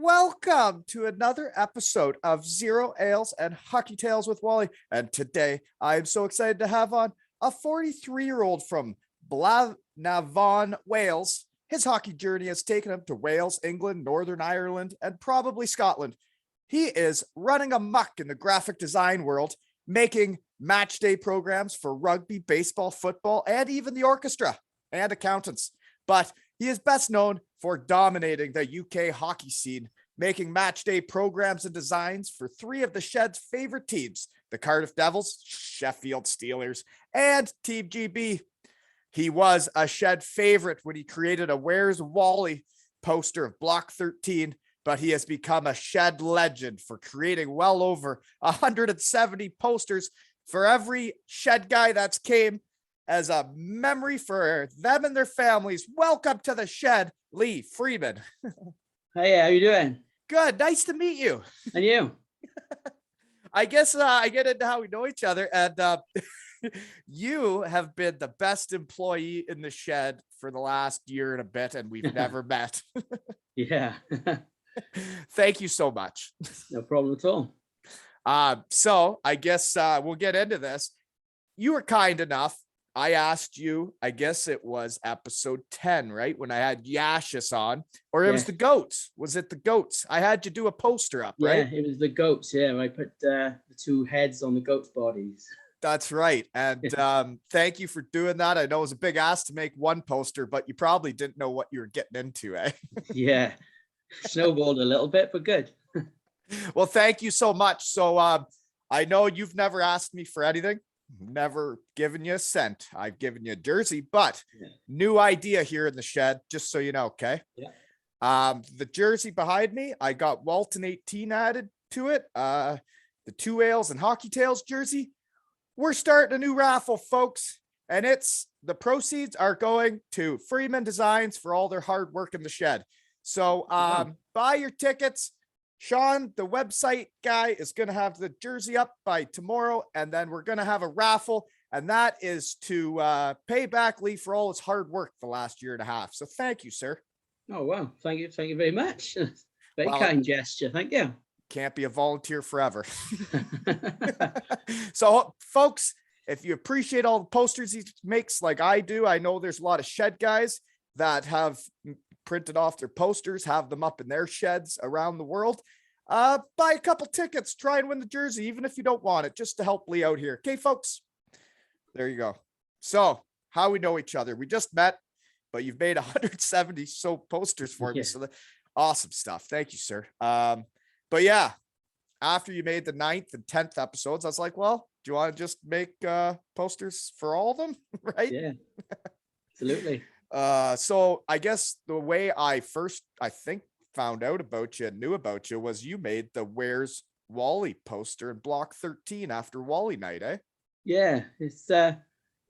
Welcome to another episode of Zero Ales and Hockey Tales with Wally. And today I am so excited to have on a 43-year-old from Blanavon, Wales. His hockey journey has taken him to Wales, England, Northern Ireland, and probably Scotland. He is running amok in the graphic design world, making match day programs for rugby, baseball, football, and even the orchestra and accountants. But he is best known for dominating the UK hockey scene, making match day programs and designs for three of the Shed's favorite teams, the Cardiff Devils, Sheffield Steelers, and Team GB. He was a Shed favorite when he created a Where's Wally poster of Block 13, but he has become a Shed legend for creating well over 170 posters for every Shed guy that's came as a memory for them and their families. Welcome to the Shed, Lee Freeman. Hey, how you doing? Good. Nice to meet you. And you? I guess I get into how we know each other. And you have been the best employee in the Shed for the last year and a bit, and we've never met. Yeah. Thank you so much. No problem at all. So I guess we'll get into this. You were kind enough. I asked you, I guess it was episode 10, right? When I had Yashis on, or it was the goats. Was it the goats? I had you do a poster up, right? Yeah, it was the goats. Yeah, I put the two heads on the goats' bodies. That's right. And thank you for doing that. I know it was a big ask to make one poster, but you probably didn't know what you were getting into, eh? Yeah, snowballed a little bit, but good. Well, thank you so much. So I know you've never asked me for anything. Never given you a cent. I've given you a jersey, but new idea here in the Shed, just so you know, okay? Yeah. The jersey behind me, I got Walton 18 added to it. The 2 Ales and Hockey Tales jersey. We're starting a new raffle, folks, and the proceeds are going to Freeman Designs for all their hard work in the Shed. So buy your tickets. Sean, the website guy, is going to have the jersey up by tomorrow, and then we're going to have a raffle, and that is to pay back Lee for all his hard work the last year and a half. So thank you, sir. Oh, wow. Thank you very much. Very kind gesture. Thank you. Can't be a volunteer forever. So, folks, if you appreciate all the posters he makes like I do, I know there's a lot of Shed guys that have printed off their posters, have them up in their sheds around the world. Buy a couple tickets, try and win the jersey, even if you don't want it, just to help Lee out here. Okay, folks, there you go. So how we know each other, we just met, but you've made 170 posters for me. So awesome stuff. Thank you, sir. But yeah, after you made the 9th and 10th episodes, I was like, well, do you want to just make posters for all of them? Right? Yeah, absolutely. So I guess the way I think found out about you and knew about you was you made the Where's Wally poster in Block 13 after Wally night, eh? Yeah, I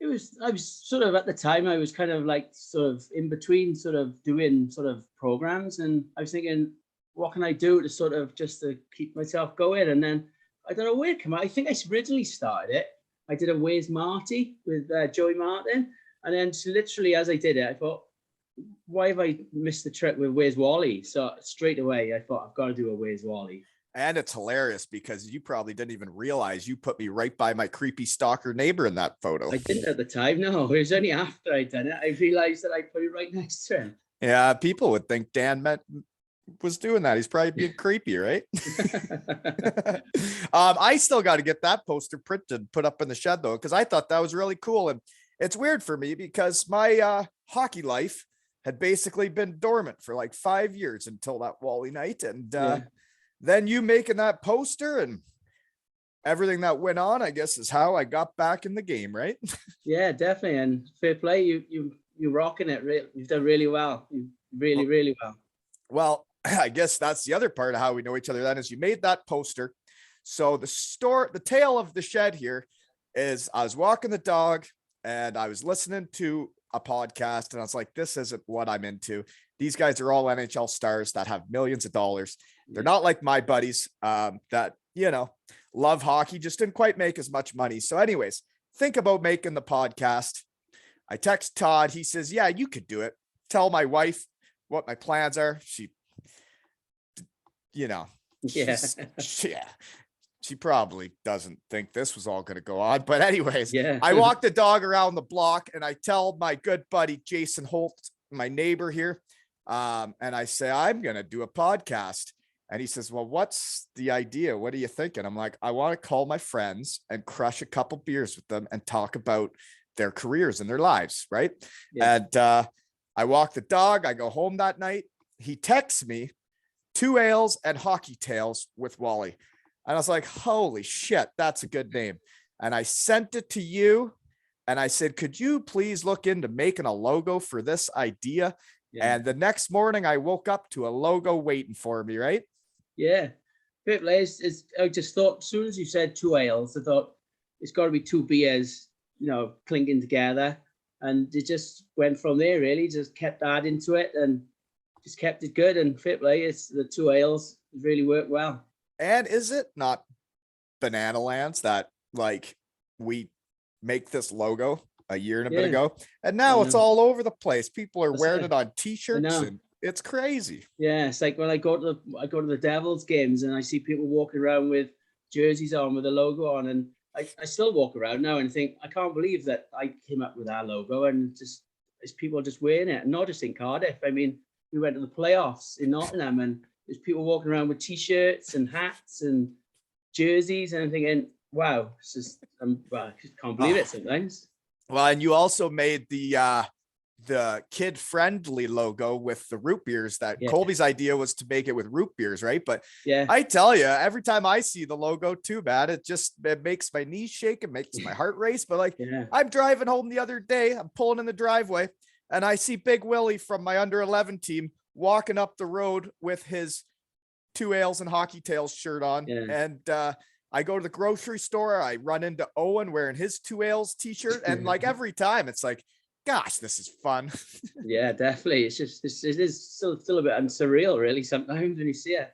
was sort of, at the time, I was kind of like sort of in between sort of doing sort of programs, and I was thinking, what can I do to sort of just to keep myself going? And then I don't know where it came out. I think I originally started it. I did a Where's Marty with Joey Martin. And then literally as I did it, I thought, why have I missed the trick with Where's Wally? So straight away, I thought, I've got to do a Where's Wally. And it's hilarious because you probably didn't even realize you put me right by my creepy stalker neighbor in that photo. I didn't at the time, no. It was only after I'd done it, I realized that I put it right next to him. Yeah, people would think Dan was doing that. He's probably being creepy, right? I still got to get that poster printed, put up in the Shed, though, because I thought that was really cool. And it's weird for me because my hockey life had basically been dormant for like 5 years until that Wally night. And then you making that poster and everything that went on, I guess, is how I got back in the game, right? Yeah, definitely. And fair play. You're rocking it. You've done really well. You really well. Well, I guess that's the other part of how we know each other then is you made that poster. So the tale of the Shed here is I was walking the dog, and I was listening to a podcast, and I was like, this isn't what I'm into. These guys are all NHL stars that have millions of dollars. They're not like my buddies that, love hockey, just didn't quite make as much money. So anyways, think about making the podcast. I text Todd. He says, yeah, you could do it. Tell my wife what my plans are. She you know, Yeah. yeah, she probably doesn't think this was all going to go on. But anyways, Yeah. I walk the dog around the block and I tell my good buddy, Jason Holt, my neighbor here. And I say, I'm going to do a podcast. And he says, well, what's the idea? What are you thinking? I'm like, I want to call my friends and crush a couple beers with them and talk about their careers and their lives. Right. Yeah. And I walk the dog. I go home that night. He texts me 2 ales and hockey tales with Wally. And I was like, holy shit, that's a good name. And I sent it to you. And I said, could you please look into making a logo for this idea? Yeah. And the next morning I woke up to a logo waiting for me, right? Yeah. Fair play. I just thought, as soon as you said 2 ales, I thought it's got to be 2 beers, clinking together. And it just went from there, really. Just kept adding to it and just kept it good. And fair play, it's the 2 ales really worked well. And is it not Banana Lands that like we make this logo a year and a bit ago, and now it's all over the place. People are wearing it on t-shirts and it's crazy. Yeah, it's like when I go to the Devils games and I see people walking around with jerseys on with a logo on, and I still walk around now and think, I can't believe that I came up with our logo, and just there's people just wearing it, and not just in Cardiff. I mean, we went to the playoffs in Nottingham and there's people walking around with t-shirts and hats and jerseys, and I'm thinking, wow, it's just I just can't believe it sometimes. Well, and you also made the kid friendly logo with the root beers. That Colby's idea was to make it with root beers, right? But yeah, I tell you, every time I see the logo, too bad, it makes my knees shake, it makes my heart race. But like, I'm driving home the other day, I'm pulling in the driveway, and I see Big Willie from my under 11 team walking up the road with his 2 ales and hockey tales shirt on, and I go to the grocery store. I run into Owen wearing his 2 ales t-shirt. And like every time it's like, gosh, this is fun. Yeah, definitely. It is still a bit surreal, really, sometimes when you see it.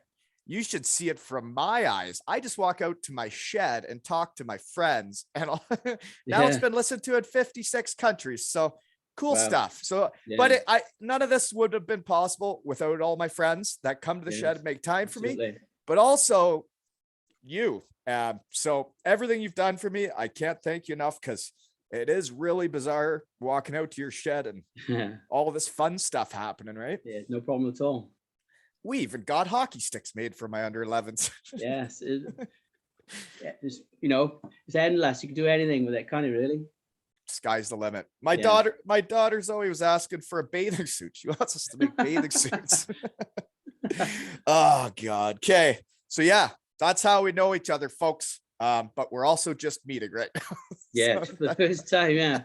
You should see it from my eyes. I just walk out to my shed and talk to my friends. And now it's been listened to in 56 countries. So cool stuff. So, but none of this would have been possible without all my friends that come to the shed and make time for me, but also you. So everything you've done for me, I can't thank you enough, because it is really bizarre walking out to your shed and all this fun stuff happening, right? Yeah, no problem at all. We even got hockey sticks made for my under 11s. Yes. It's endless. You can do anything with it, can't you, really? Sky's the limit. My daughter Zoe was asking for a bathing suit. She wants us to make bathing suits. Oh God. Okay. So yeah, that's how we know each other, folks. But we're also just meeting right now. Yeah, for the first time. Yeah.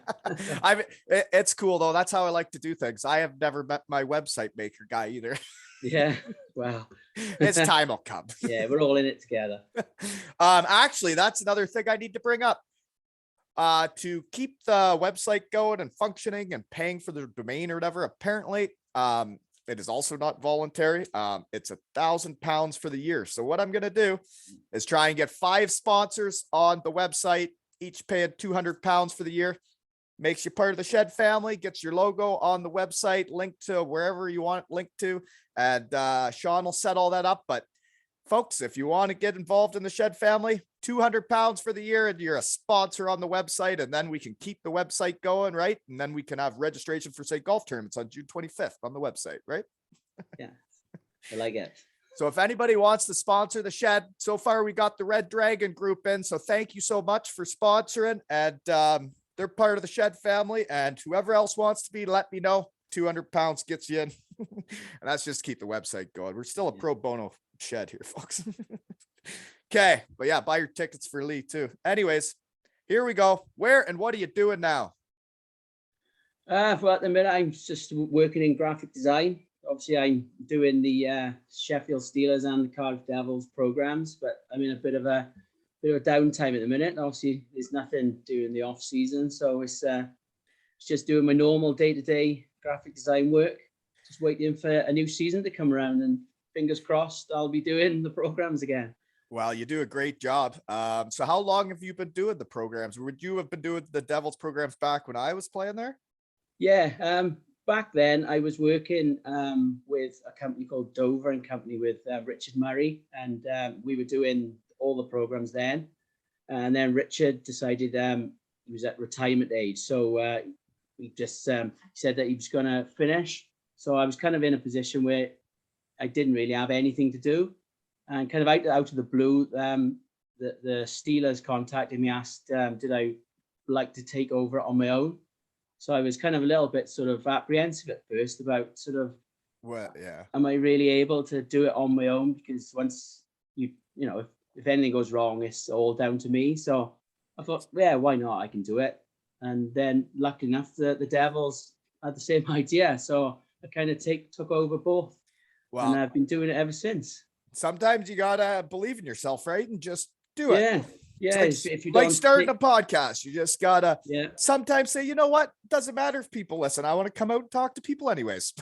It's cool though. That's how I like to do things. I have never met my website maker guy either. Yeah. Wow. His time will come. Yeah, we're all in it together. Actually, that's another thing I need to bring up. To keep the website going and functioning and paying for the domain or whatever, apparently, it is also not voluntary. It's £1,000 for the year. So what I'm going to do is try and get 5 sponsors on the website, each paying £200 for the year. Makes you part of the Shed family, gets your logo on the website, linked to wherever you want it linked to. And Sean will set all that up. But folks, if you want to get involved in the Shed family, £200 for the year, and you're a sponsor on the website, and then we can keep the website going, right? And then we can have registration for, say, golf tournaments on June 25th on the website, right? Yeah, I like it. So if anybody wants to sponsor the Shed, so far we got the Red Dragon group in. So thank you so much for sponsoring, and they're part of the Shed family. And whoever else wants to be, let me know. £200 gets you in. And that's just to keep the website going. We're still a pro bono Shed here, folks. Okay, but yeah, buy your tickets for Lee too. Anyways, here we go. Where and what are you doing now? Well, at the minute, I'm just working in graphic design. Obviously, I'm doing the Sheffield Steelers and the Cardiff Devils programs, but I'm in a bit of a downtime at the minute. Obviously, there's nothing during the off season, so it's just doing my normal day-to-day graphic design work. Just waiting for a new season to come around, and fingers crossed, I'll be doing the programs again. Well, you do a great job. So how long have you been doing the programs? Would you have been doing the Devils programs back when I was playing there? Yeah, back then I was working with a company called Dover and Company with Richard Murray, and we were doing all the programs then. And then Richard decided he was at retirement age, so he just said that he was going to finish. So I was kind of in a position where I didn't really have anything to do, and kind of out of the blue, the Steelers contacted me, asked did I like to take over it on my own. So I was kind of a little bit sort of apprehensive at first about sort of, am I really able to do it on my own? Because once you know, if anything goes wrong, it's all down to me. So I thought, yeah, why not? I can do it. And then lucky enough, the Devils had the same idea. So I kind of took over both. Well, and I've been doing it ever since. Sometimes you gotta believe in yourself, right? And just do it. Yeah. Yeah. It's like, if you like starting a podcast, you just gotta sometimes say, you know what? Doesn't matter if people listen. I want to come out and talk to people anyways.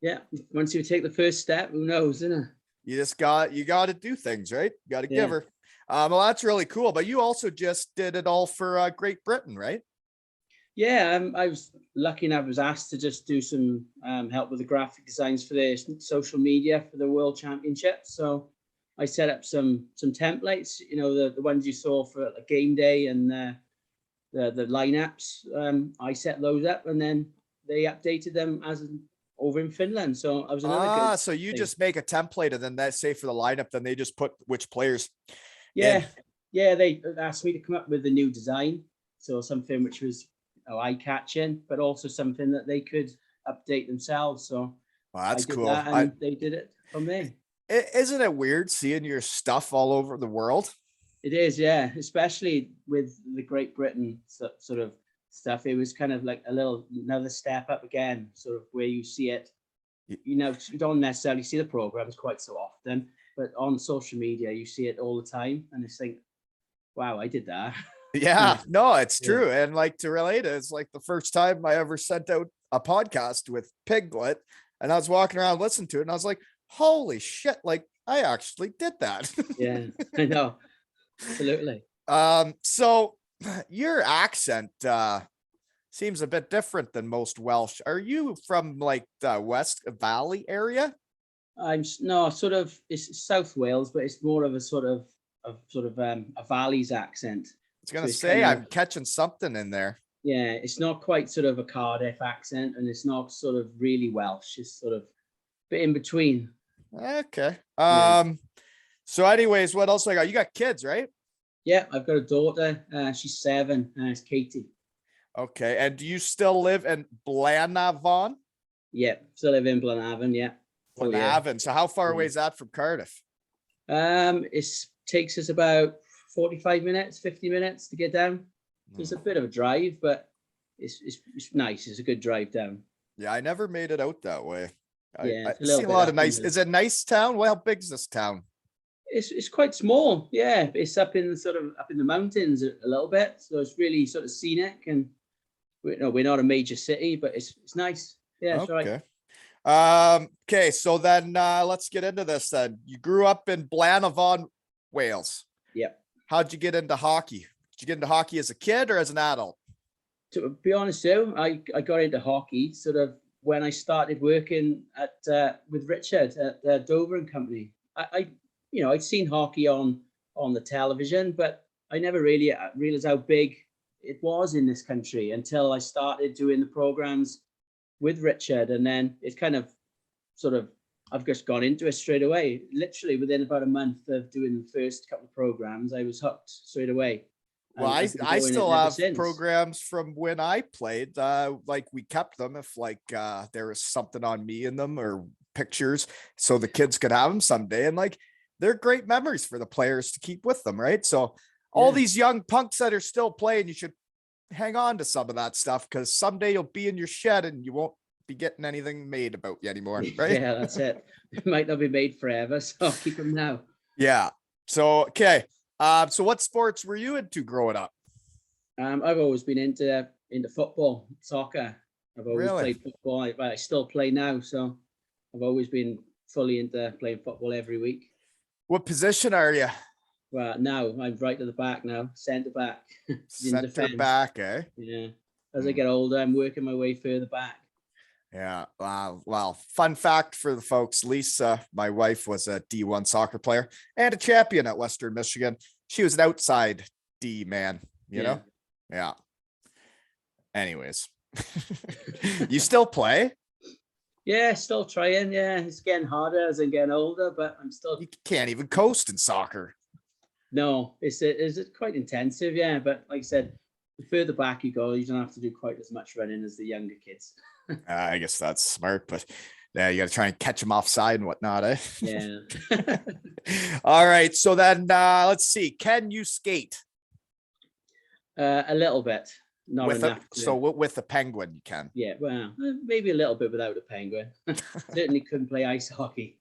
Yeah. Once you take the first step, who knows, isn't it? You just got to do things, right? You got to give her. Well, that's really cool. But you also just did it all for Great Britain, right? Yeah, I was lucky enough. I was asked to just do some help with the graphic designs for the social media for the World Championship. So I set up some templates, you know, the ones you saw for a game day and the lineups. I set those up, and then they updated them as over in Finland. So I was another so you just make a template, and then that say for the lineup, then they just put which players. Yeah. They asked me to come up with a new design, so something which was eye-catching, but also something that they could update themselves. So that's cool. And they did it from there. Isn't it weird seeing your stuff all over the world? It is, yeah. Especially with the Great Britain sort of stuff. It was kind of like another step up again, sort of where you see it. You know, you don't necessarily see the programs quite so often, but on social media you see it all the time, and it's like, wow, I did that. Yeah, no, it's true. And like, to relate it, it's like the first time I ever sent out a podcast with Piglet, and I was walking around listening to it, and I was like, holy shit, like I actually did that. Yeah, I know. Absolutely. So your accent seems a bit different than most Welsh. Are you from like the West Valley area? Sort of, it's South Wales, but it's more of a sort of a Valleys accent. I was gonna say, I'm catching something in there. Yeah, it's not quite sort of a Cardiff accent, and it's not sort of really Welsh. It's sort of a bit in between. Okay. So anyways, what else I got? You got kids, right? Yeah, I've got a daughter. She's 7. It's Katie. Okay. And do you still live in Blanavon? Yeah, still live in Blanavon. Yeah. Blanavon. So how far away is that from Cardiff? It takes us about 45 minutes, 50 minutes to get down. It's a bit of a drive, but it's nice. It's a good drive down. Yeah, I never made it out that way. Yeah, I see a lot of nice. Is it a nice town? Well, how big is this town? It's quite small. Yeah, it's up in the mountains a little bit, so it's really sort of scenic. And we're not a major city, but it's nice. Yeah, it's right. Okay, so then let's get into this. Then you grew up in Blanavon, Wales. Yep. How'd you get into hockey? Did you get into hockey as a kid or as an adult? To be honest, Joe, I got into hockey sort of when I started working with Richard at Dover and Company. I'd seen hockey on the television, but I never really realized how big it was in this country until I started doing the programs with Richard, and then it's kind of sort of I've just gone into it straight away. Literally within about a month of doing the first couple of programs, I was hooked straight away. Well, I still have programs from when I played. Like we kept them if like there was something on me in them or pictures, so the kids could have them someday. And like they're great memories for the players to keep with them, right? So all these young punks that are still playing, you should hang on to some of that stuff, because someday you'll be in your shed and you won't be getting anything made about you anymore, right? Yeah, that's it. It might not be made forever, so I'll keep them now. Yeah. So okay. So what sports were you into growing up? I've always been into football, soccer. I've always played football. I still play now, so I've always been fully into playing football every week. What position are you? Well, now I'm right at the back now, centre back. Centre back, eh? Yeah. As I get older, I'm working my way further back. Yeah. Well, fun fact for the folks, Lisa, my wife, was a D1 soccer player and a champion at Western Michigan. She was an outside D man, you Yeah. know? Yeah. Anyways, you still play? Yeah, still trying. Yeah, it's getting harder as I'm getting older, but I'm still. You can't even coast in soccer. No, it's quite intensive. Yeah, but like I said, the further back you go, you don't have to do quite as much running as the younger kids. I guess that's smart, but yeah, you got to try and catch them offside and whatnot, eh? Yeah. All right. So then let's see. Can you skate A little bit, not with a enough. with a penguin? You can. Yeah, well, maybe a little bit without a penguin. Certainly couldn't play ice hockey.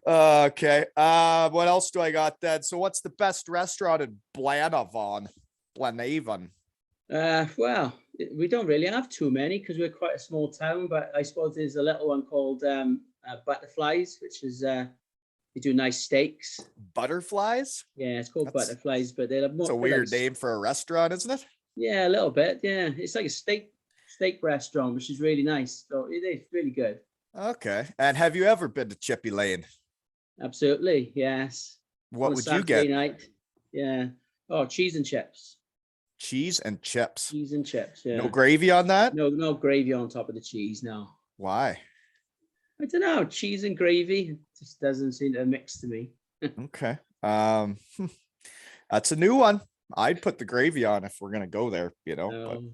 Okay. What else do I got then? So what's the best restaurant in Blanavon? Blanavon. Well, we don't really have too many because we're quite a small town, but I suppose there's a little one called Butterflies, which is they do nice steaks. Butterflies? Yeah, it's called That's- Butterflies, but they're more. It's a they're weird like, name for a restaurant, isn't it? yeah, a little bit. Yeah, it's like a steak restaurant, which is really nice. So it is really good. Okay. And have you ever been to Chippy Lane? Absolutely, yes. What On a would you Saturday get? night. Yeah. Oh, cheese and chips. Cheese and chips. Cheese and chips. Yeah. No gravy on that? No gravy on top of the cheese. No. Why? I don't know. Cheese and gravy just doesn't seem to mix to me. Okay. That's a new one. I'd put the gravy on if we're gonna go there, you know.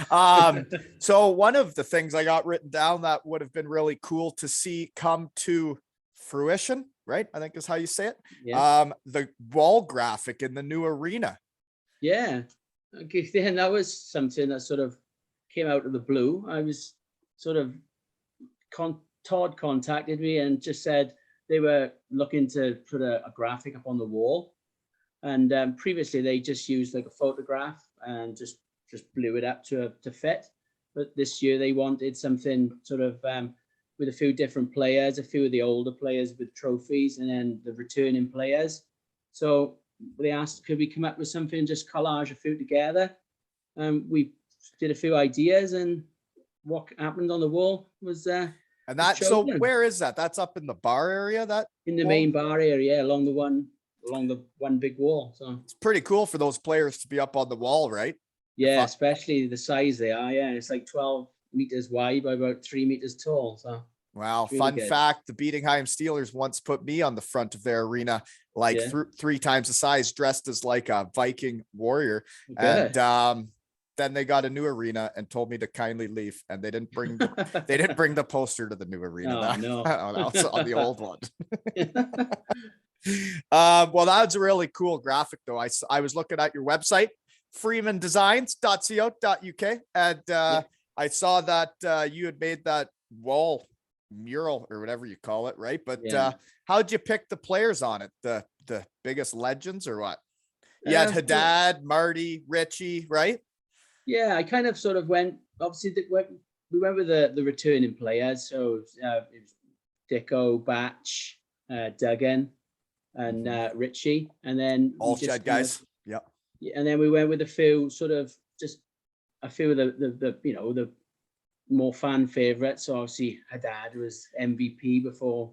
But so one of the things I got written down that would have been really cool to see come to fruition, right? I think is how you say it. Yeah. The wall graphic in the new arena. Yeah. Okay. Then that was something that sort of came out of the blue. I was sort of Todd contacted me and just said they were looking to put a graphic up on the wall. And previously they just used like a photograph and just blew it up to fit. But this year they wanted something sort of with a few different players, a few of the older players with trophies, and then the returning players. So they asked, could we come up with something, just collage a few together? We did a few ideas, and what happened on the wall was And that, so where is that? That's up in the bar area, that in the wall? main bar area along the one big wall. So It's pretty cool for those players to be up on the wall, right? yeah, especially the size they are. Yeah, it's like 12 meters wide by about 3 meters tall. So Wow. really Fun good. fact, the Beatingheim Steelers once put me on the front of their arena, like Yeah. three times the size, dressed as like a Viking warrior. good. And then they got a new arena and told me to kindly leave. And they didn't bring the poster to the new arena. Oh, that, no. that was on the old one. Well, that's a really cool graphic though. I was looking at your website, freemandesigns.co.uk, and I saw that you had made that wall mural or whatever you call it, right? But Yeah. how'd you pick the players on it? The biggest legends or what? You had Haddad, Marty, Richie, right? Yeah, I kind of sort of went. Obviously, we went with the returning players. So it was Dicko, Batch, Duggan, and Richie, and then All shed guys. Yep. And then we went with a few sort of just a few of the the more fan favorites. So obviously Haddad was MVP before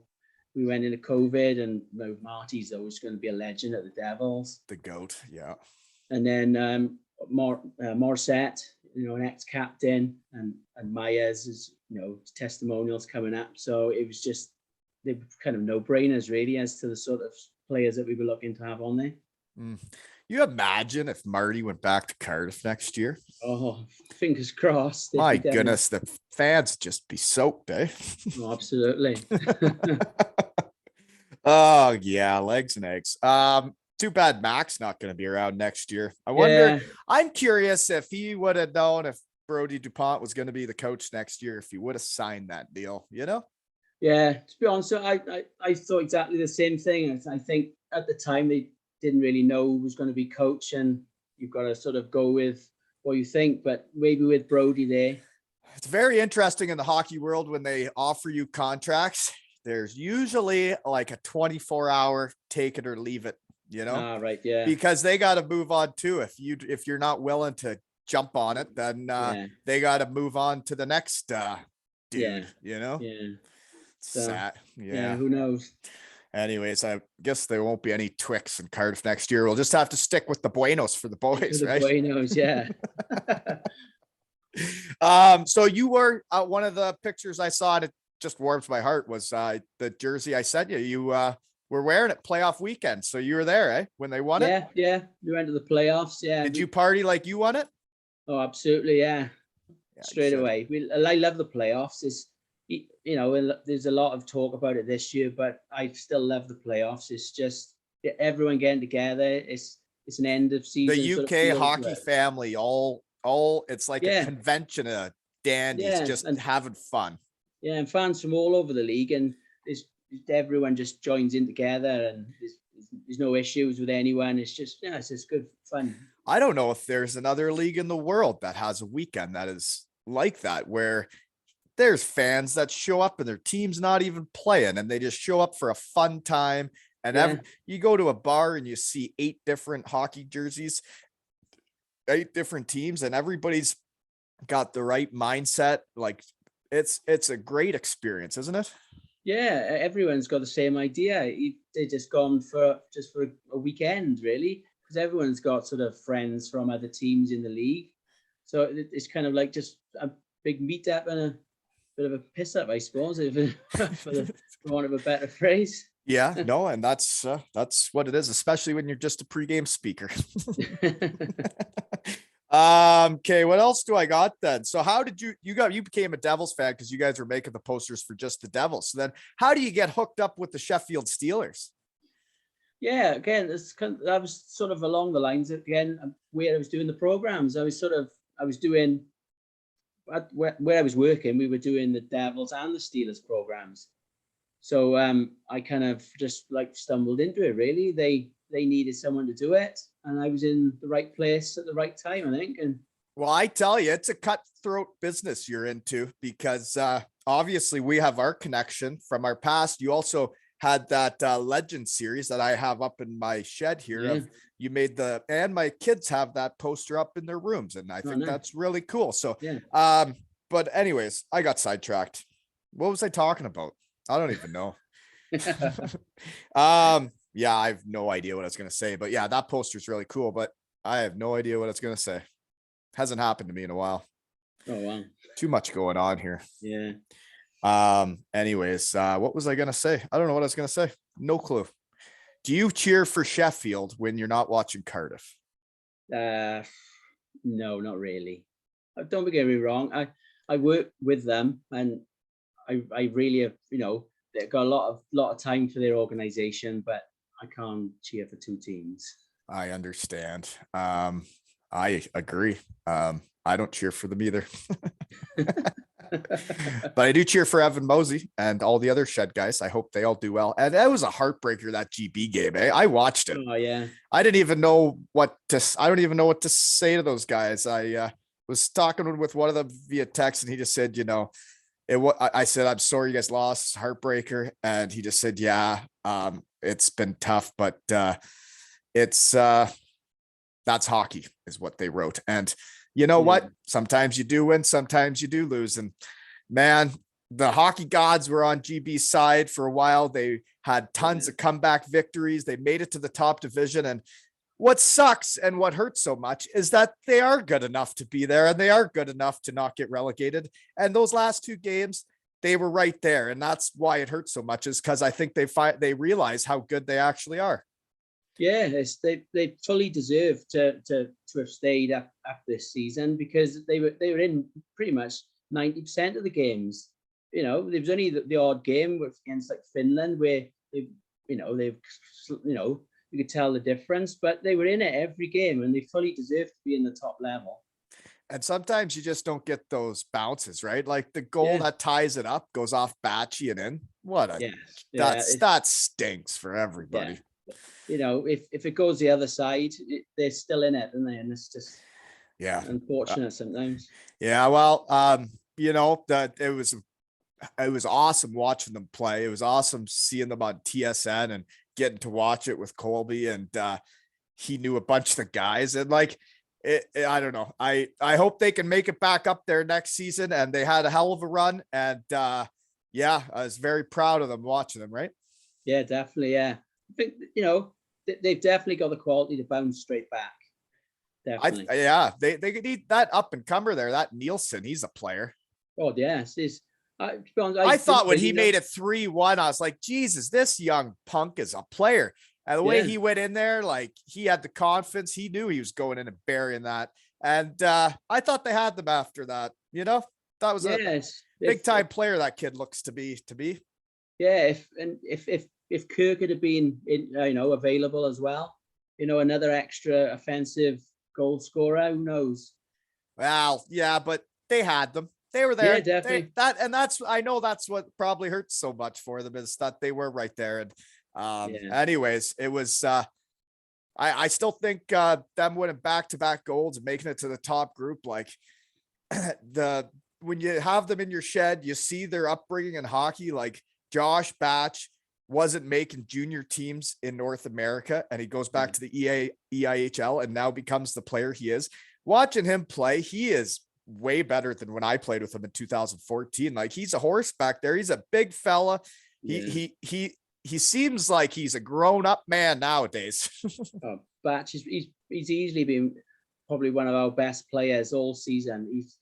we went into COVID, and Marty's always going to be a legend at the Devils. The GOAT, yeah. And then Morissette, an ex-captain, and Myers is testimonials coming up. So it was just they were kind of no-brainers really as to the sort of players that we were looking to have on there. You imagine if Marty went back to Cardiff next year? Oh, fingers crossed. My goodness, the fans just be soaked, eh? Oh, absolutely. Oh yeah, legs and eggs. Too bad Mac's not going to be around next year. I wonder. I'm curious if he would have known if Brody DuPont was going to be the coach next year, if he would have signed that deal. Yeah, to be honest, I thought exactly the same thing. I think at the time they didn't really know who was going to be coach, and you've got to sort of go with what you think. But maybe with Brody there, it's very interesting in the hockey world when they offer you contracts. There's usually like a 24-hour take it or leave it. right, yeah, because they got to move on too. If you're not willing to jump on it, then Yeah. they got to move on to the next dude, Yeah. you know? Yeah. So Sad. yeah, Yeah. who knows? Anyways, I guess there won't be any Twix in Cardiff next year. We'll just have to stick with the Buenos for the For boys, the right? Buenos, yeah. So you were one of the pictures I saw, and it just warms my heart, was the jersey I sent you. You were wearing it playoff weekend, so you were there, eh? When they won it. Yeah, yeah. We went to the playoffs. Yeah. Did you party like you won it? Oh, absolutely. Yeah. Yeah, Straight away. I love the playoffs. There's a lot of talk about it this year, but I still love the playoffs. It's just everyone getting together. It's an end of season. The UK hockey family, all it's like a convention of dandies, just having fun. Yeah, and fans from all over the league, and everyone just joins in together, and there's no issues with anyone. It's just good fun. I don't know if there's another league in the world that has a weekend that is like that, where there's fans that show up and their team's not even playing, and they just show up for a fun time. And you go to a bar and you see 8 different hockey jerseys, 8 different teams, and everybody's got the right mindset. Like it's a great experience, isn't it? Yeah, everyone's got the same idea. They're just gone for a weekend, really, because everyone's got sort of friends from other teams in the league. So it's kind of like just a big meetup and a bit of a piss up, I suppose, for want of a better phrase. Yeah, no, and that's what it is, especially when you're just a pregame speaker. Okay, what else do I got then? So how did you became a Devils fan because you guys were making the posters for just the Devils. So then how do you get hooked up with the Sheffield Steelers? Yeah, again, that was sort of along the lines again where I was doing the programs. I was doing where I was working, we were doing the Devils and the Steelers programs. So I kind of just like stumbled into it, really. They needed someone to do it, and I was in the right place at the right time, I think. And well, I tell you, it's a cutthroat business you're into, because obviously we have our connection from our past. You also had that legend series that I have up in my shed here. Yeah. You made and my kids have that poster up in their rooms, and I think that's really cool. So, yeah. But anyways, I got sidetracked. What was I talking about? I don't even know. Yeah, I have no idea what I was going to say, but yeah, that poster is really cool, but I have no idea what it's going to say. Hasn't happened to me in a while. Oh, wow. Too much going on here. Yeah. Anyways, what was I going to say? I don't know what I was going to say. No clue. Do you cheer for Sheffield when you're not watching Cardiff? No, not really. Don't get me wrong. I work with them, and I really have, they've got a lot of time for their organization, but I can't cheer for 2 teams. I understand. I agree. I don't cheer for them either. But I do cheer for Evan Mosey and all the other Shed guys. I hope they all do well. And that was a heartbreaker, that GB game. Eh? I watched it. Oh yeah. I don't even know what to say to those guys. I was talking with one of them via text, and he just said, I said, I'm sorry you guys lost, heartbreaker. And he just said, yeah, it's been tough, but it's that's hockey, is what they wrote. And you know what? Sometimes you do win, sometimes you do lose. And man, the hockey gods were on GB's side for a while. They had tons of comeback victories. They made it to the top division. And what sucks and what hurts so much is that they are good enough to be there, and they are good enough to not get relegated. And those last 2 games, they were right there. And that's why it hurts so much, is because I think they realize how good they actually are. Yeah, they fully deserve to have stayed up this season, because they were in pretty much 90% of the games. There was only the odd game against like Finland where you could tell the difference, but they were in it every game, and they fully deserve to be in the top level. And sometimes you just don't get those bounces, right? Like the goal that ties it up goes off Batchy and in. That stinks for everybody. Yeah. If it goes the other side, they're still in it, and it's just unfortunate sometimes. Yeah, well, that it was awesome watching them play. It was awesome seeing them on TSN and getting to watch it with Colby, and he knew a bunch of the guys, and like I don't know. I hope they can make it back up there next season. And they had a hell of a run. And yeah, I was very proud of them watching them. Right. Yeah, definitely. Yeah, I think they've definitely got the quality to bounce straight back. Definitely. Yeah, they need that up and comer there. That Nielsen, he's a player. Oh yes, to be honest, I thought when really he made it 3-1, I was like, Jesus, this young punk is a player. And the way he went in there, like he had the confidence. He knew he was going in and burying that. And I thought they had them after that. You know, that was a big time player that kid looks to be. Yeah, if Kirk had been available as well, another extra offensive goal scorer, who knows? Well, yeah, but they had them. They were there. Yeah, definitely. I know that's what probably hurts so much for them is that they were right there. And anyways, it was I still think them winning back-to-back golds and making it to the top group, like when you have them in your shed, you see their upbringing in hockey. Like Josh Batch wasn't making junior teams in North America, and he goes back to the EIHL and now becomes the player he is. Watching him play, he is way better than when I played with him in 2014. Like he's a horse back there. He's a big fella. He seems like he's a grown-up man nowadays. Batch, he's easily been probably one of our best players all season. He's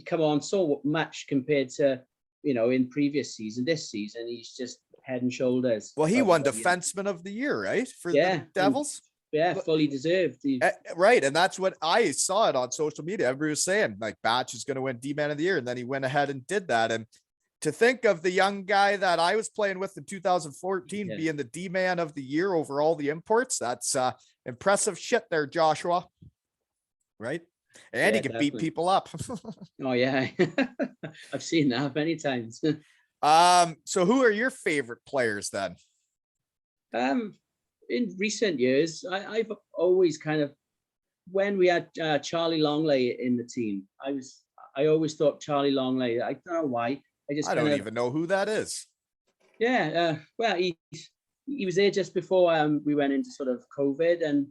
come on so much compared to in previous season. This season, he's just head and shoulders. Well, he won Defenseman of the Year, right? For the Devils. Yeah, fully deserved. Right. And that's what I saw it on social media. Everybody was saying like Batch is going to win D-Man of the Year. And then he went ahead and did that. And to think of the young guy that I was playing with in 2014 being the D-Man of the Year over all the imports, that's impressive shit there, Joshua. Right. And he can definitely beat people up. Oh, yeah. I've seen that many times. So who are your favorite players then? In recent years, I've always kind of, when we had Charlie Longley in the team, I always thought Charlie Longley, I don't know why. I don't even know who that is. Yeah. Well, he was there just before we went into sort of COVID, and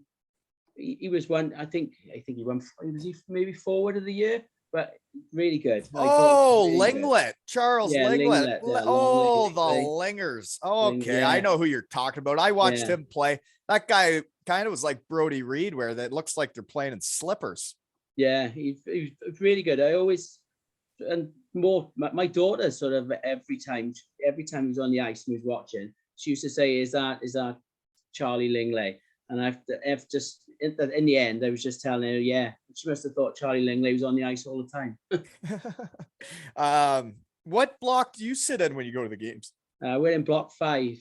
he was one, I think he won, was he maybe forward of the year, but really good. Linglet, Charles Linglet. The Lingers. Okay, I know who you're talking about. I watched him play. That guy kind of was like Brody Reed, where that looks like they're playing in slippers. Yeah, he's really good. My daughter sort of every time he was on the ice and he was watching, she used to say, "Is that Charlie Lingley?" And I've just in the end, I was just telling her, yeah, she must have thought Charlie Lingley was on the ice all the time. What block do you sit in when you go to the games? We're in block 5,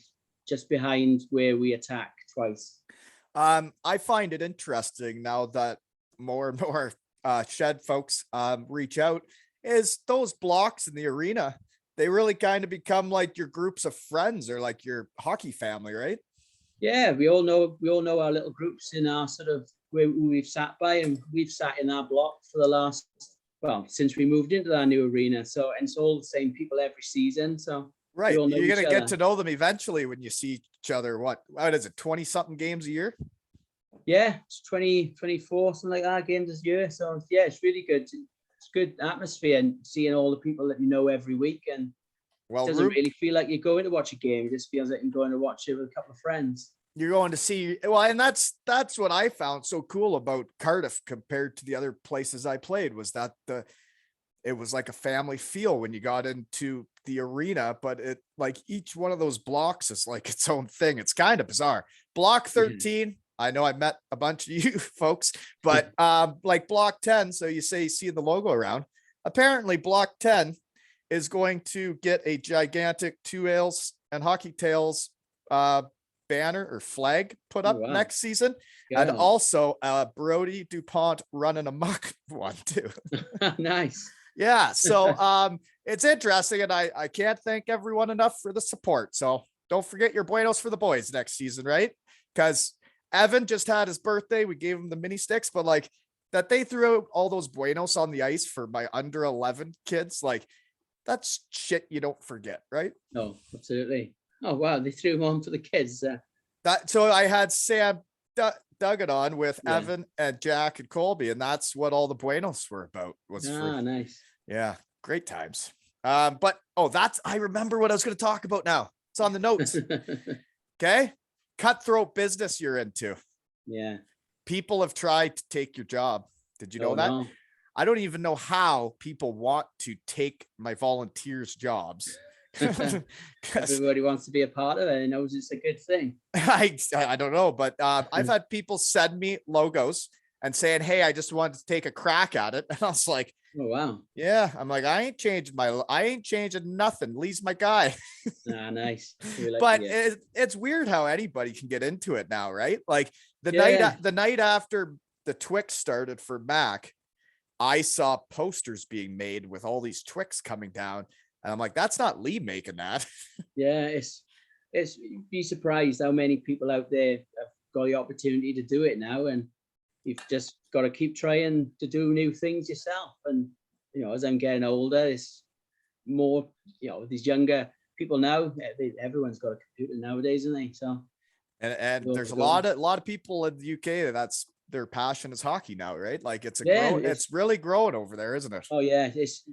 just behind where we attack twice. I find it interesting now that more and more shed folks reach out, is those blocks in the arena, they really kind of become like your groups of friends or like your hockey family, right? Yeah, we all know our little groups in our sort of where we've sat by, and we've sat in our block for the last, since we moved into our new arena. So, and it's all the same people every season. So right, you're going to get to know them eventually when you see each other. What is it, 20 something games a year? Yeah, it's 24, something like that games this year. So yeah, it's really good. It's good atmosphere and seeing all the people that you know every week, and it doesn't really feel like you're going to watch a game. It just feels like you're going to watch it with a couple of friends. You're going to see, and that's what I found so cool about Cardiff compared to the other places I played, was that it was like a family feel when you got into the arena, but it like each one of those blocks is like its own thing. It's kind of bizarre. Block 13, I know I met a bunch of you folks, but like block 10, so you see the logo around. Apparently block 10 is going to get a gigantic 2 Ales and Hockey Tales banner or flag put up next season. Yeah. And also Brody DuPont running a muck one too. Nice. Yeah. So it's interesting, and I can't thank everyone enough for the support. So don't forget your buenos for the boys next season, right? Because Evan just had his birthday. We gave him the mini sticks, but like that they threw out all those buenos on the ice for my under 11 kids, like that's shit you don't forget, right? No, absolutely. Oh wow, they threw them on for the kids. So I had Sam dug it on with Yeah. Evan and Jack and Colby, and that's what all the Buenos were about. Nice. Yeah, great times. But I remember what I was going to talk about now. It's on the notes. Okay. Cutthroat business you're into. Yeah. People have tried to take your job. Did you know that? No. I don't even know how people want to take my volunteers' jobs. Everybody wants to be a part of it and knows it's a good thing. I don't know, but I've had people send me logos and saying, "Hey, I just wanted to take a crack at it," and I was like, "Oh wow, yeah." I'm like, I ain't changing nothing. Lee's my guy. Nice. But it's weird how anybody can get into it now, right? Like the night after the Twix started for Mac, I saw posters being made with all these Twix coming down, and I'm like, that's not Lee making that. Yeah, it's you'd be surprised how many people out there have got the opportunity to do it now, and you've just got to keep trying to do new things yourself. And as I'm getting older, it's more these younger people now. Everyone's got a computer nowadays, isn't they? So and there's a lot of people in the UK that's their passion is hockey now, right? Like it's really growing over there, isn't it? Oh yeah, it's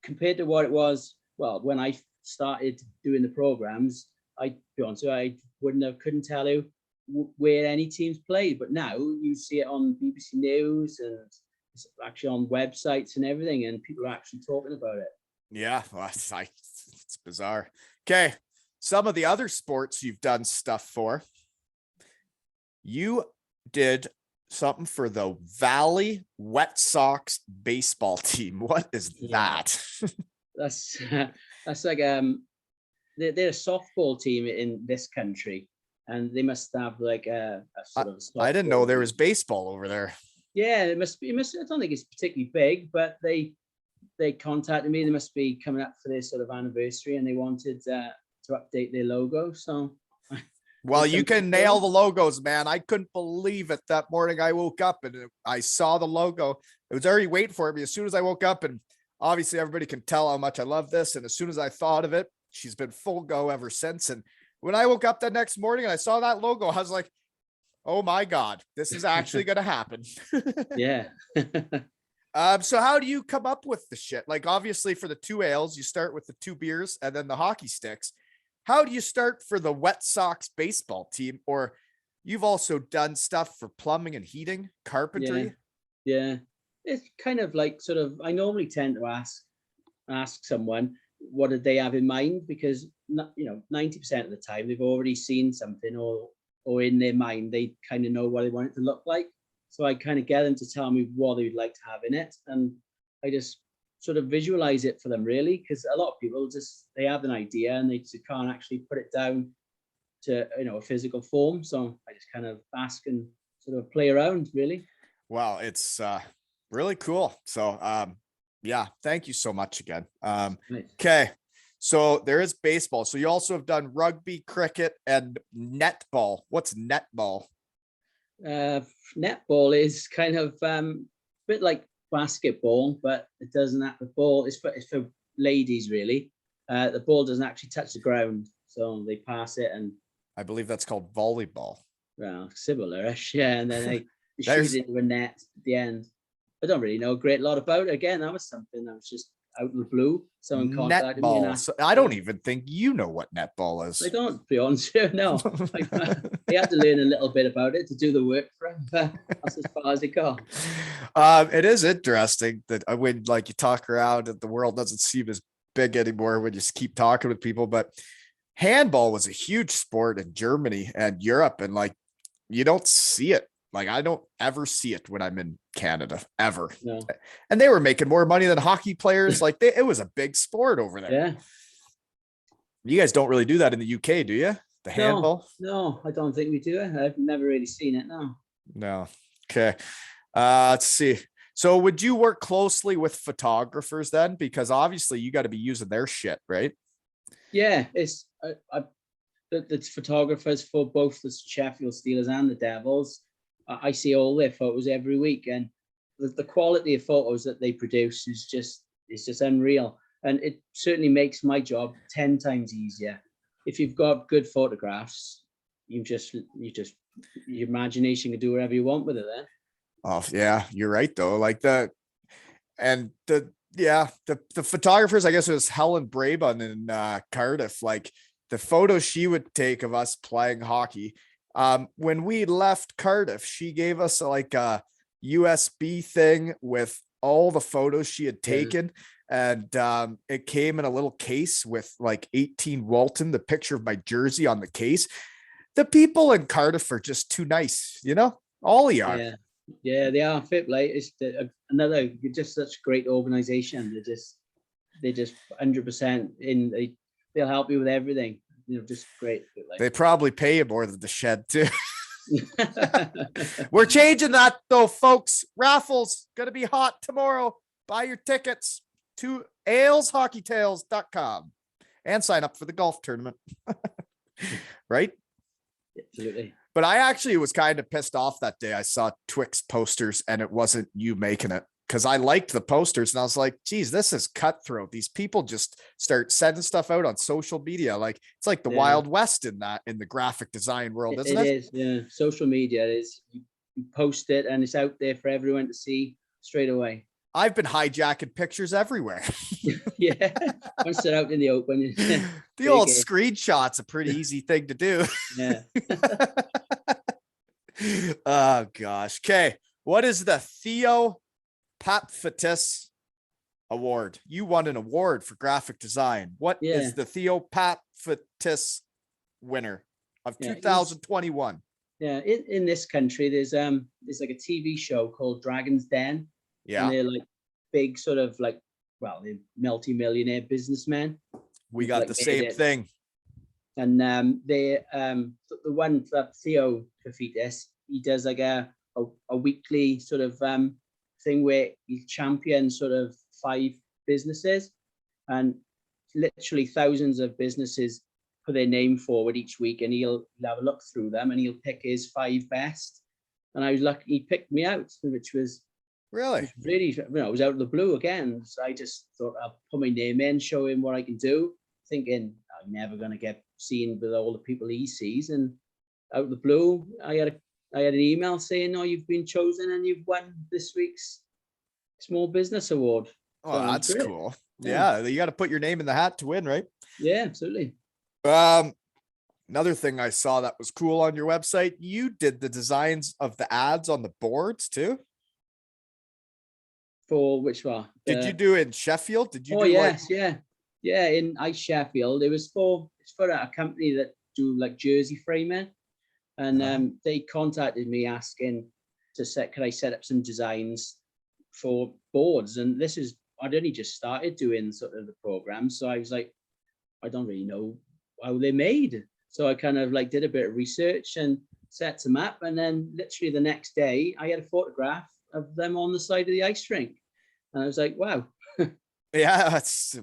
compared to what it was. Well, when I started doing the programs, I couldn't tell you where any teams played, but now you see it on BBC News and it's actually on websites and everything, and people are actually talking about it. Yeah, well, it's bizarre. Okay, some of the other sports you've done stuff for. You did something for the Valley Wet Sox baseball team. What is that? That's like they're a softball team in this country, and they must have like a sort of. I didn't know there was baseball over there. Yeah, it must be. I don't think it's particularly big, but they contacted me. They must be coming up for their sort of anniversary, and they wanted to update their logo. So. Well, you can nail the logos, man. I couldn't believe it that morning. I woke up and I saw the logo. It was already waiting for me as soon as I woke up, and obviously everybody can tell how much I love this. And as soon as I thought of it, she's been full go ever since. And when I woke up that next morning and I saw that logo, I was like, oh my God, this is actually going to happen. Yeah. So how do you come up with the shit? Like, obviously for the 2 ales, you start with the 2 beers and then the hockey sticks. How do you start for the Wet Sox baseball team? Or you've also done stuff for plumbing and heating, carpentry. Yeah. It's kind of like sort of, I normally tend to ask someone, what did they have in mind? Because 90% of the time they've already seen something or in their mind, they kind of know what they want it to look like. So I kind of get them to tell me what they would like to have in it. And I just sort of visualize it for them, really, because a lot of people they have an idea and they just can't actually put it down to a physical form. So I just kind of ask and sort of play around, really. Well, it's really cool. So yeah, thank you so much again. Okay, so there is baseball. So you also have done rugby, cricket, and netball. What's netball? Netball is kind of a bit like basketball, but it doesn't have the ball. It's for ladies, really. The ball doesn't actually touch the ground, so they pass it, and I believe that's called volleyball. Well, similar-ish, yeah. And then they shoot it into a net at the end. I don't really know a great lot about it. Again, that was something that was just out of the blue. Someone contacted me and asked, so I don't even think you know what netball is. I don't, to be honest. No, I had to learn a little bit about it to do the work for him. That's as far as it goes. It is interesting that when you talk around, the world doesn't seem as big anymore when you just keep talking with people. But handball was a huge sport in Germany and Europe, and you don't see it. I don't ever see it when I'm in Canada, ever. No. And they were making more money than hockey players. It was a big sport over there. Yeah. You guys don't really do that in the UK, do you? The handball? No, I don't think we do. I've never really seen it. No. Okay. Let's see. So would you work closely with photographers then? Because obviously you got to be using their shit, right? Yeah, it's the photographers for both the Sheffield Steelers and the Devils. I see all their photos every week, and the quality of photos that they produce is just unreal. And it certainly makes my job 10 times easier. If you've got good photographs, you just your imagination can do whatever you want with it then. Oh yeah, you're right though. Like the photographers, I guess it was Helen Brabun in Cardiff. Like the photos she would take of us playing hockey. When we left Cardiff, she gave us like a USB thing with all the photos she had taken. And it came in a little case with like 18 Walton, the picture of my jersey on the case. The people in Cardiff are just too nice, you know? All you are. Yeah, they are fit. Like it's another just such a great organization. They're just 100% in. They'll help you with everything. You know, just great. Like. They probably pay you more than the shed too. We're changing that though, folks. Raffles gonna be hot tomorrow. Buy your tickets to aleshockeytales.com and sign up for the golf tournament. Right? Absolutely. But I actually was kind of pissed off that day. I saw Twix posters and it wasn't you making it, because I liked the posters and I was like, geez, this is cutthroat. These people just start sending stuff out on social media. Like it's like the Wild West in the graphic design world, isn't it? It is, yeah. Social media is, you post it and it's out there for everyone to see straight away. I've been hijacking pictures everywhere. Yeah. Once they're out in the open. The old screenshot's a pretty easy thing to do. Yeah. Oh gosh. Okay. What is the Theo Papfatis award? You won an award for graphic design. What is the Theo Papfatis winner of 2021? Yeah. In this country, there's like a TV show called Dragon's Den. Yeah. And they're like big sort of like, well, they're multi-millionaire businnesmen. We got like the same thing. And the one that Theo Papfatis, he does like a weekly sort of thing where he champions sort of 5 businesses, and literally thousands of businesses put their name forward each week, and he'll have a look through them and he'll pick his 5 best. And I was lucky he picked me out, which was really, it was out of the blue again. So I just thought I'll put my name in, show him what I can do, thinking I'm never going to get seen with all the people he sees. And out of the blue, I had an email saying, "Oh, you've been chosen and you've won this week's Small Business Award." Oh, so that's cool. Yeah, you got to put your name in the hat to win, right? Yeah, absolutely. Another thing I saw that was cool on your website, you did the designs of the ads on the boards too. For which one? Did you do it in Sheffield? Did you? Oh, yes, yeah. In Sheffield. It's for a company that do like jersey framing, and they contacted me asking could I set up some designs for boards, and I'd only just started doing sort of the program, so I was like, I don't really know how they're made, so I kind of like did a bit of research and set them up, and then literally the next day I had a photograph of them on the side of the ice rink, and I was like, wow. Yeah, it's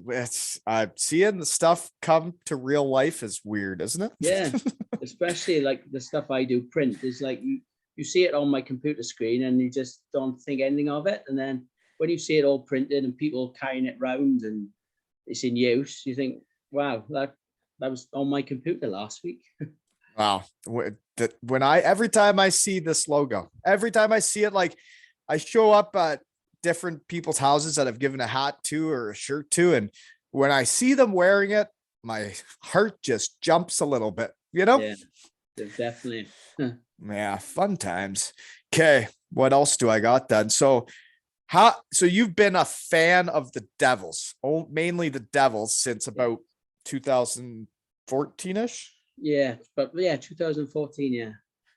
seeing the stuff come to real life is weird, isn't it? Yeah, especially like the stuff I do print is like you see it on my computer screen and you just don't think anything of it, and then when you see it all printed and people carrying it around and it's in use, you think, wow, that was on my computer last week. Wow. Every time I see this logo, every time I see it, like I show up at different people's houses that I've given a hat to or a shirt to, and when I see them wearing it, my heart just jumps a little bit, you know? Yeah, definitely. Yeah, fun times. Okay, what else do I got then? So you've been a fan of the Devils, mainly the Devils, since about 2014-ish? Yeah, but 2014, yeah.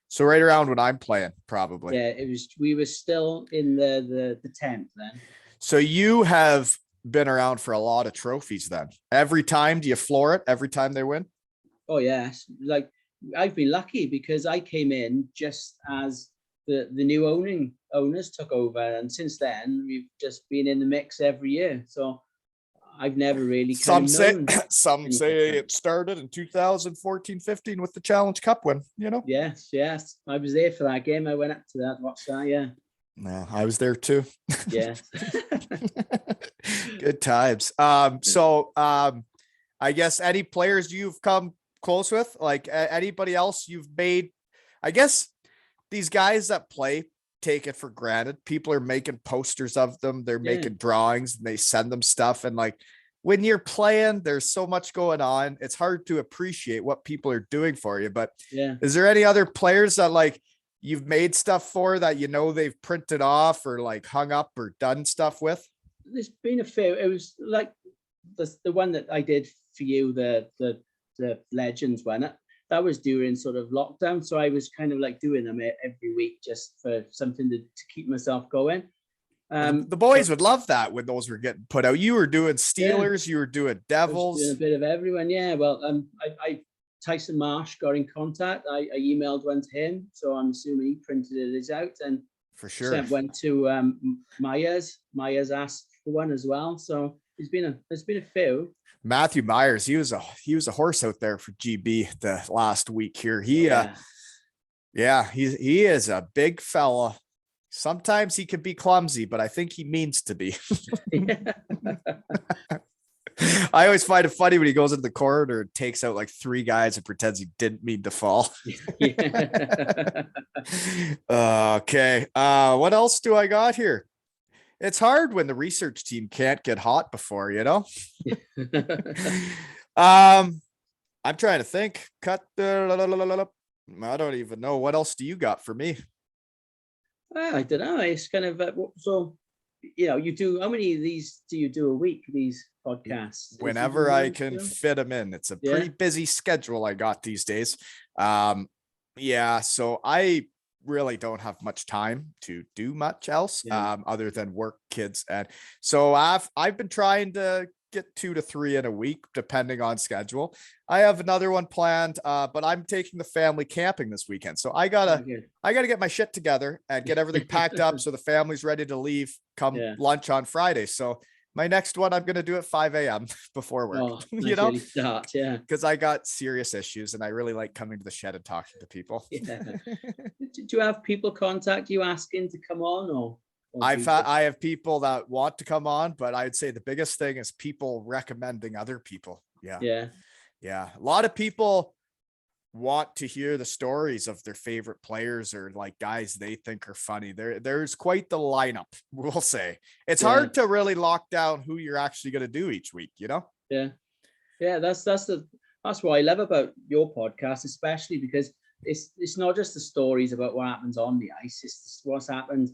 So right around when I'm playing, probably. Yeah, we were still in the 10th then. So you have been around for a lot of trophies then. Every time, do you floor it every time they win? Oh yes. Like I've been lucky because I came in just as the new owners took over, and since then we've just been in the mix every year. So I've never really some say it started in 2014-15 with the Challenge Cup win, you know? Yes. I was there for that game. I went up to that, watched that, yeah. No, I was there too. Yeah. Good times. So I guess any players you've come close with, like anybody else you've made, I guess these guys that play take it for granted. People are making posters of them. They're Yeah. making drawings and they send them stuff. And like when you're playing, there's so much going on. It's hard to appreciate what people are doing for you. But Yeah. is there any other players that like you've made stuff for that you know they've printed off or like hung up or done stuff with? There's been a few. It was like the one that I did for you, the Legends one. That was during sort of lockdown, so I was kind of like doing them every week just for something to keep myself going. The boys would love that when those were getting put out. You were doing Steelers, you were doing Devils, doing a bit of everyone. Yeah, well, I Tyson Marsh got in contact. I emailed one to him, so I'm assuming he printed it out and for sure. Sent one to Myers. Myers asked for one as well, so there's been a few. Matthew Myers, he was a horse out there for GB the last week here. He he is a big fella. Sometimes he can be clumsy, but I think he means to be. I always find it funny when he goes into the corridor and takes out like 3 guys and pretends he didn't mean to fall. Okay. What else do I got here? It's hard when the research team can't get hot before, you know? I'm trying to think. I don't even know. What else do you got for me? I don't know. It's kind of so, you know, you do, how many of these do you do a week, these podcasts? Whenever I can fit them in. It's a pretty busy schedule I got these days. So I really don't have much time to do much else other than work, kids. And so I've been trying to get 2 to 3 in a week, depending on schedule. I have another one planned, but I'm taking the family camping this weekend. So I gotta get my shit together and get everything packed up so the family's ready to leave come lunch on Friday. So my next one, I'm going to do at 5 a.m. before work, you know, because I got serious issues and I really like coming to the shed and talking to people. Do you have people contact you asking to come on or I have people that want to come on, but I'd say the biggest thing is people recommending other people. Yeah. A lot of people want to hear the stories of their favorite players or like guys they think are funny. There's quite the lineup, we'll say. It's hard to really lock down who you're actually going to do each week, you know? That's what I love about your podcast, especially because it's not just the stories about what happens on the ice, it's what's happened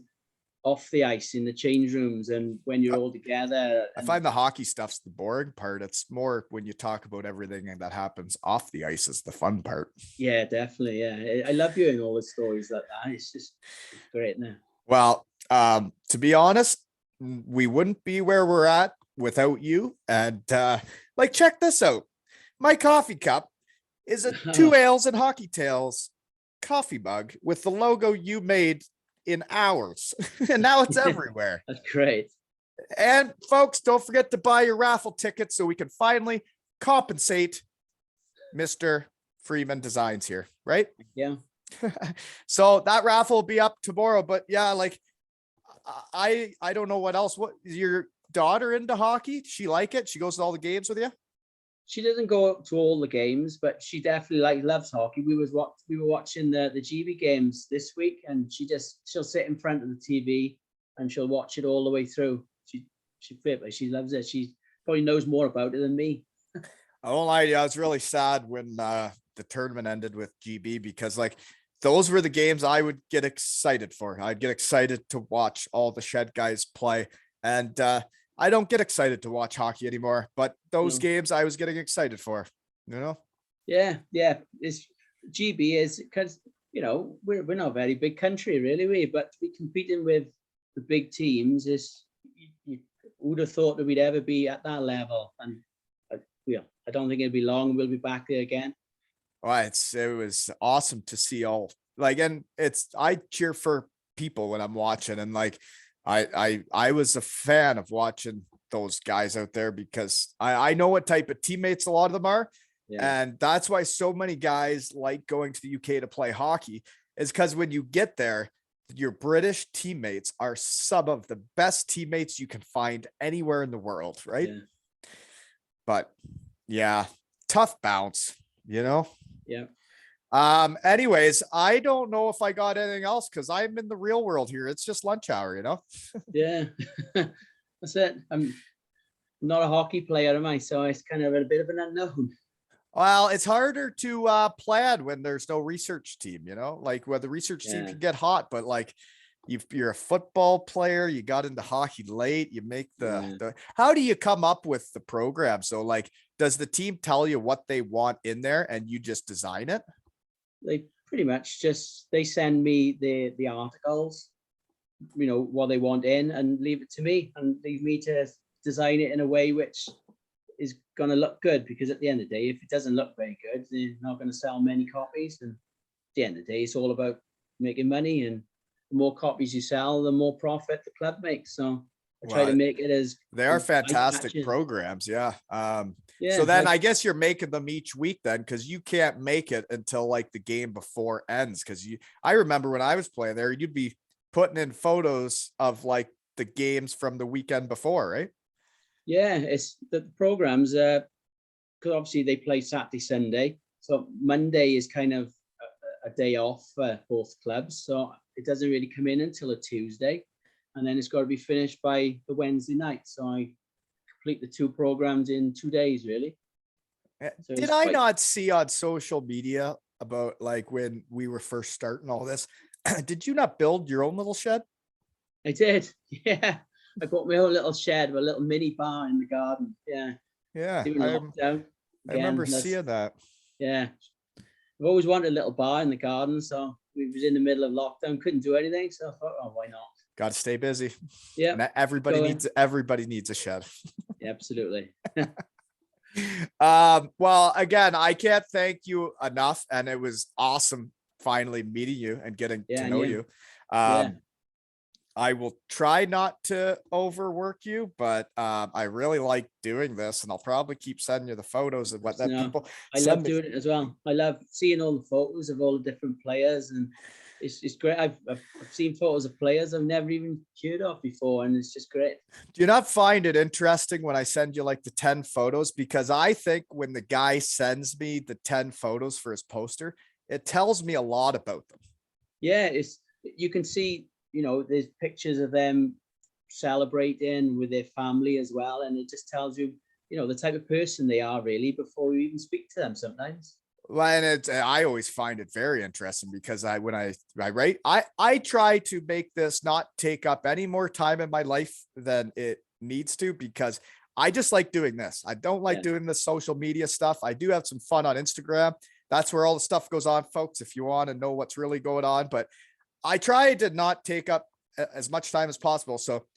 off the ice in the change rooms and when you're all together. I find the hockey stuff's the boring part. It's more when you talk about everything that happens off the ice is the fun part. Yeah, definitely. Yeah, I love hearing all the stories like that. It's great now. Well, to be honest, we wouldn't be where we're at without you. And like, check this out. My coffee cup is a 2 ales and hockey tales coffee mug with the logo you made in hours. And now it's everywhere. That's great. And folks, don't forget to buy your raffle ticket so we can finally compensate Mr. Freeman Designs here, right? Yeah. So that raffle will be up tomorrow, but yeah, like I don't know what else. What is your daughter into hockey? She like it? She goes to all the games with you? She doesn't go to all the games, but she definitely loves hockey. We were watching the GB games this week, and she'll sit in front of the TV and she'll watch it all the way through. She loves it. She probably knows more about it than me. I won't lie to you, I was really sad when the tournament ended with GB because like those were the games I would get excited for. I'd get excited to watch all the shed guys play, and I don't get excited to watch hockey anymore, but those games I was getting excited for, you know? Yeah. It's GB is because, you know, we're not a very big country really, but to be competing with the big teams is, you would have thought that we'd ever be at that level. And I don't think it'll be long. We'll be back there again. Well, it was awesome to see all like, and I cheer for people when I'm watching, and like, I was a fan of watching those guys out there because I know what type of teammates a lot of them are. Yeah. And that's why so many guys like going to the UK to play hockey, is because when you get there, your British teammates are some of the best teammates you can find anywhere in the world. Right. Yeah. But yeah, tough bounce, you know? Yeah. Anyways, I don't know if I got anything else because I'm in the real world here. It's just lunch hour, you know? Yeah, that's it. I'm not a hockey player, am I? So it's kind of a bit of an unknown. Well, it's harder to plan when there's no research team, you know, like where the research team Yeah, can get hot, but like you're a football player, you got into hockey late, you make yeah. the how do you come up with the program? So like does the team tell you what they want in there and you just design it? They pretty much just they send me the articles, what they want in, and leave it to me, and leave me to design it in a way which is going to look good. Because at the end of the day, if it doesn't look very good, they're not going to sell many copies. And at the end of the day, it's all about making money, and the more copies you sell, the more profit the club makes. So I try to Well, make it they are as fantastic eye-catching. programs, yeah. So Yeah, then I guess you're making them each week then because you can't make it until like the game before ends. Because I remember when I was playing there, you'd be putting in photos of like the games from the weekend before, right? yeah, it's the programs. Because obviously they play Saturday, Sunday, so Monday is kind of a day off for both clubs. So it doesn't really come in until a Tuesday, and then it's got to be finished by the Wednesday night. So I complete the two programs in 2 days, really. So Did it's I quite. not see on social media about like when we were first starting all this? Did you not build your own little shed? I did, yeah. I got my own little shed with a little mini bar in the garden. Yeah, Yeah, during lockdown I remember again. That's seeing that. yeah. I've always wanted a little bar in the garden, so we was in the middle of lockdown, couldn't do anything, so I thought, oh, why not? Got to stay busy. Yeah, And keep going. everybody needs a shed. Yeah, absolutely. Well, again, I can't thank you enough, and it was awesome finally meeting you and getting Yeah, to and know you. you. Yeah, I will try not to overwork you, but I really like doing this, and I'll probably keep sending you the photos of what that no, people I send love me. doing it as well. I love seeing all the photos of all the different players, and it's great. I've seen photos of players I've never even heard of before, and it's just great. Do you not find it interesting when I send you like the 10 photos? Because I think when the guy sends me the 10 photos for his poster, it tells me a lot about them. Yeah, it's you can see, there's pictures of them celebrating with their family as well, and it just tells you, the type of person they are really before you even speak to them sometimes. Well, and I always find it very interesting because when I write, I try to make this not take up any more time in my life than it needs to, because I just like doing this. I don't like Yeah, doing the social media stuff. I do have some fun on Instagram. That's where all the stuff goes on, folks, if you want to know what's really going on. But I try to not take up as much time as possible. So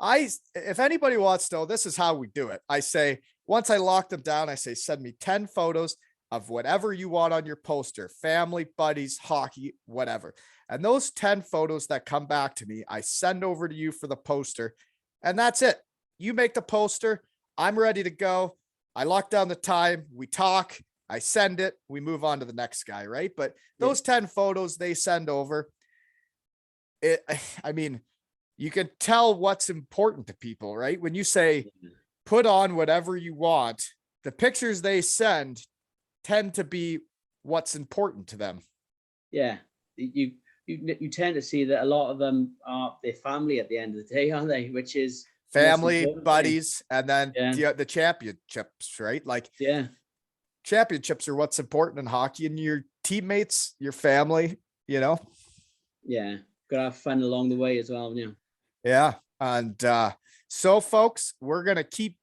if anybody wants to know, this is how we do it. I say, once I lock them down, I say, send me 10 photos of whatever you want on your poster, family, buddies, hockey, whatever. And those 10 photos that come back to me, I send over to you for the poster. And that's it. You make the poster. I'm ready to go. I lock down the time. We talk. I send it. We move on to the next guy, right? But yeah, those 10 photos they send over, I mean, you can tell what's important to people, right? When you say put on whatever you want, the pictures they send tend to be what's important to them. yeah. You tend to see that a lot of them are their family at the end of the day, aren't they? Which is the most Family, important thing. buddies, and then Yeah, the championships, right? Like yeah, championships are what's important in hockey, and your teammates, your family, you know? yeah. Gotta have fun along the way as well. Yeah. Yeah. And so folks, we're gonna keep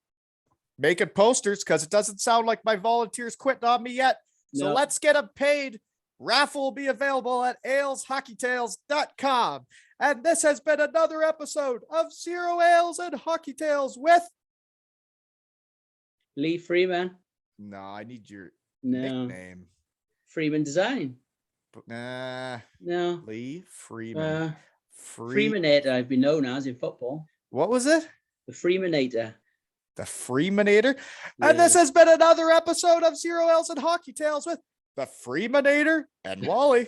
making posters because it doesn't sound like my volunteers quitting on me yet. So No, let's get them paid. Raffle will be available at aleshockeytales.com. And this has been another episode of Zero Ales and Hockey Tales with. Lee Freeman. No, I need your No, nickname. Freeman Design. Nah, No, Lee Freeman. Freemanator. I've been known as in football. What was it? The Freemanator. The Freemanator. Yeah. And this has been another episode of Zero Ales and Hockey Tales with the Freemanator and Wally.